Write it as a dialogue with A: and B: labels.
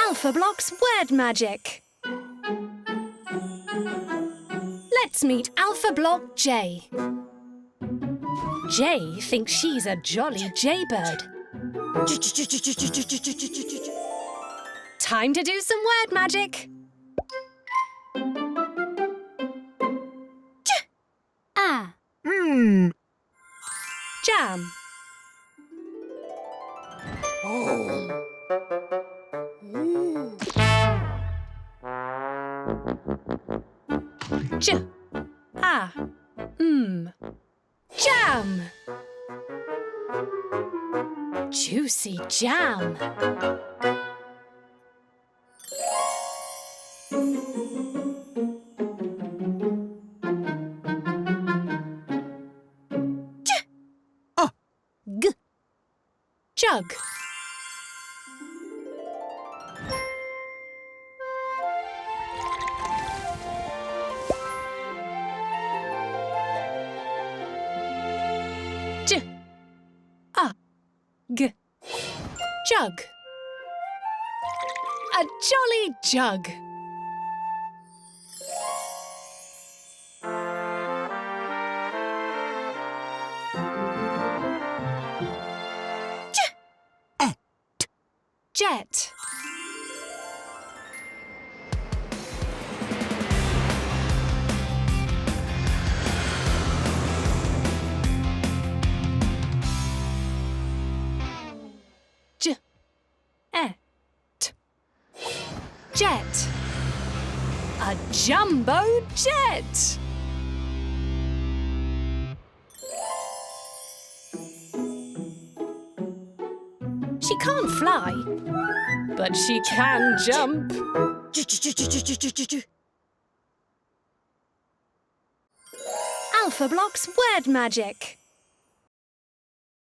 A: Alphablocks Word Magic. Let's meet Alphablock J. J thinks she's a jolly jaybird. Time to do some word magic. Jam. Jam. Juicy jam. Jug. Jug. A jolly jug. Jet. Jet. A jumbo jet. She can't fly, but she can jump. Alphablocks Word Magic.